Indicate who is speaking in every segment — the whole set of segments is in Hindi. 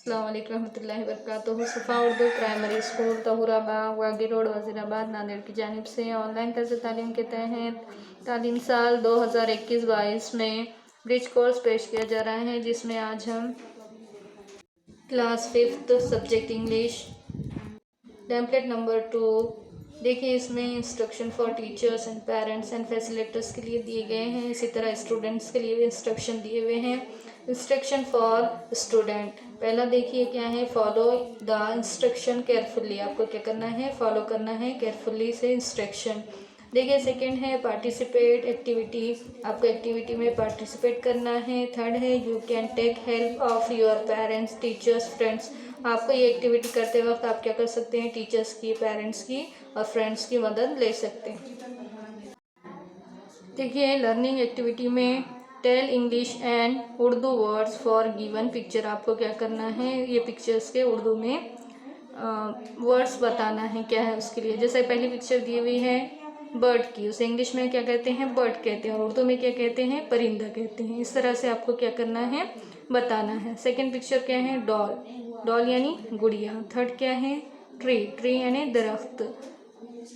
Speaker 1: अस्सलाम वालेकुम रहमतुल्लाहि व बरकातुहू। सफ़ा Urdu primary school Tahurabagh वागी road Wazirabad Nanded की जानिब से ऑनलाइन तर्ज़ तालीम के तहत तालीम साल 2021-22 में ब्रिज कोर्स पेश किया जा रहा है, जिसमें आज हम class 5th subject English template number 2 देखिए। इसमें instruction for teachers and parents and facilitators के लिए दिए गए हैं। इसी तरह स्टूडेंट्स के लिए भी इंस्ट्रक्शन दिए हुए हैं। इंस्ट्रक्शन फॉर स्टूडेंट, पहला देखिए क्या है, फॉलो द इंस्ट्रक्शन केयरफुली। आपको क्या करना है, फॉलो करना है केयरफुली से इंस्ट्रक्शन। देखिए सेकंड है पार्टिसिपेट एक्टिविटी, आपको एक्टिविटी में पार्टिसिपेट करना है। थर्ड है you can take help of your parents teachers friends, आपको ये एक्टिविटी करते वक्त आप क्या कर सकते हैं, टीचर्स की, पेरेंट्स की और फ्रेंड्स की मदद ले सकते हैं। देखिए लर्निंग एक्टिविटी में tell English and Urdu words for given picture, आपको क्या करना है, ये पिक्चर्स के उर्दू में वर्ड्स बताना है क्या है उसके लिए। जैसे पहली पिक्चर दी हुई है बर्ड की, उसे इंग्लिश में क्या कहते हैं, बर्ड कहते हैं, और उर्दू में क्या कहते हैं, परिंदा कहते हैं। इस तरह से आपको क्या करना है, बताना है। सेकंड पिक्चर क्या है, डॉल, डॉल यानी गुड़िया। थर्ड क्या है, ट्री, ट्री यानी दरख्त।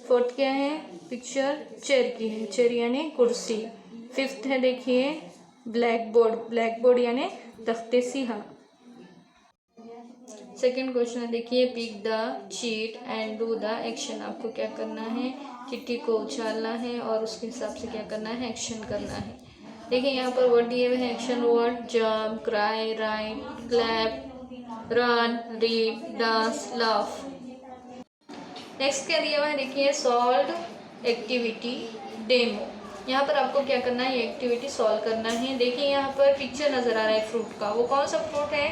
Speaker 1: फोर्थ क्या है, पिक्चर चेयर की है, चेयर यानी कुर्सी। फिफ्थ है देखिए ब्लैक बोर्ड, ब्लैक बोर्ड यानी तख्ते सिहा। सेकेंड क्वेश्चन है देखिए pick the chit and do the action, आपको क्या करना है, चिट्ठी को उछालना है और उसके हिसाब से क्या करना है, एक्शन करना है। देखिए यहाँ पर वर्ड दिए हुए हैं action word, jump, cry, right, clap, run, read, dance, laugh. Next क्या दिया हुआ है देखिए सॉल्व एक्टिविटी डेमो, यहाँ पर आपको क्या करना है, ये एक्टिविटी सॉल्व करना है। देखिए यहाँ पर पिक्चर नजर आ रहा है फ्रूट का, वो कौन सा फ्रूट है,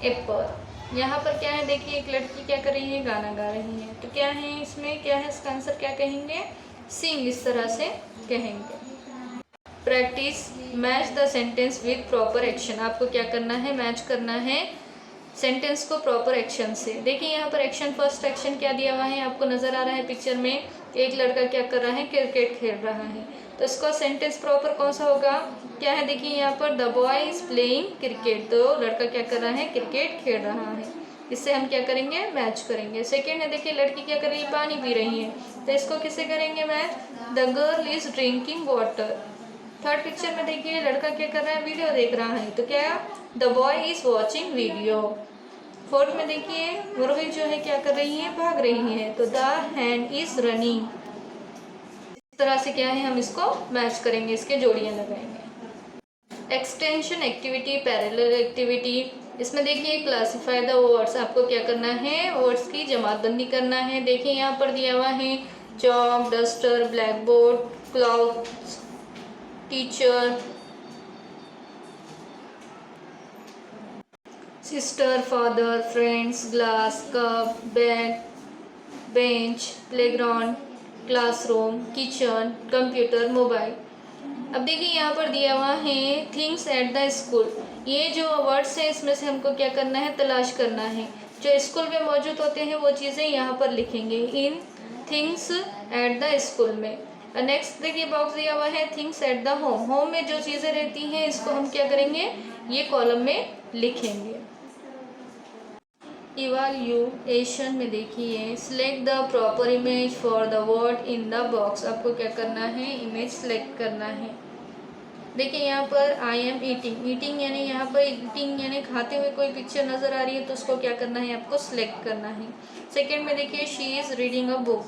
Speaker 1: एप्पल। यहाँ पर क्या है देखिए एक लड़की क्या कर रही है, गाना गा रही है, तो क्या है इसमें, क्या है इसका आंसर, क्या कहेंगे, सिंग, इस तरह से कहेंगे। Practice match the sentence with proper action, आपको क्या करना है, मैच करना है सेंटेंस को प्रॉपर एक्शन से। देखिए यहाँ पर एक्शन, फर्स्ट एक्शन क्या दिया हुआ है, आपको नजर आ रहा है पिक्चर में, एक लड़का क्या कर रहा है, क्रिकेट खेल रहा है, तो इसका सेंटेंस प्रॉपर कौन सा होगा, क्या है देखिए यहाँ पर the boy is playing cricket, तो लड़का क्या कर रहा है, क्रिकेट खेल रहा है। इससे हम क्या करेंगे, मैच करेंगे। सेकेंड है देखिए लड़की क्या कर रही है, पानी पी रही है, तो इसको किससे करेंगे match, the girl is drinking water. Third picture में देखिए लड़का क्या कर रहा है, वीडियो देख रहा है, तो क्या, the boy is watching video. Fourth में देखिए मुर्गी जो है क्या कर रही है, भाग रही है, तो द हैंड इज रनिंग। इस तरह से क्या है, हम इसको मैच करेंगे, इसके जोड़ियां लगाएंगे। एक्सटेंशन एक्टिविटी, पैरेलल एक्टिविटी, इसमें देखिए क्लासीफाई द वर्ड्स, आपको क्या करना है, वर्ड्स की जमातबंदी करना है। देखिए यहाँ पर दिया हुआ है chalk, duster, black board, cloud, teacher, sister, father, friends, glass, cup, bag, bench, playground, classroom, kitchen, computer, mobile. अब देखिए यहाँ पर दिया हुआ है थिंग्स एट द स्कूल, ये जो वर्ड्स हैं इसमें से हमको क्या करना है, तलाश करना है, जो स्कूल में मौजूद होते हैं वो चीज़ें यहाँ पर लिखेंगे in things at the school में। नेक्स्ट देखिए बॉक्स दिया हुआ है things at the home, home में जो चीज़ें रहती हैं इसको हम क्या करेंगे, ये कॉलम में लिखेंगे। इवैल्यूएशन में देखिए select the proper image for the word in the box, आपको क्या करना है, इमेज सेलेक्ट करना है। देखिए यहाँ पर आई एम ईटिंग, ईटिंग यानी यहाँ पर ईटिंग यानी खाते हुए कोई पिक्चर नज़र आ रही है, तो उसको क्या करना है, आपको सिलेक्ट करना है। सेकेंड में देखिए she is reading a book,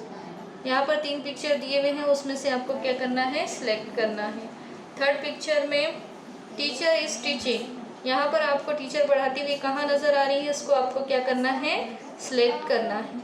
Speaker 1: यहाँ पर 3 पिक्चर दिए हुए हैं, उसमें से आपको क्या करना है, सिलेक्ट करना है। थर्ड पिक्चर में टीचर इज़ टीचिंग, यहाँ पर आपको टीचर पढ़ाती हुई कहाँ नज़र आ रही है, इसको आपको क्या करना है, सिलेक्ट करना है।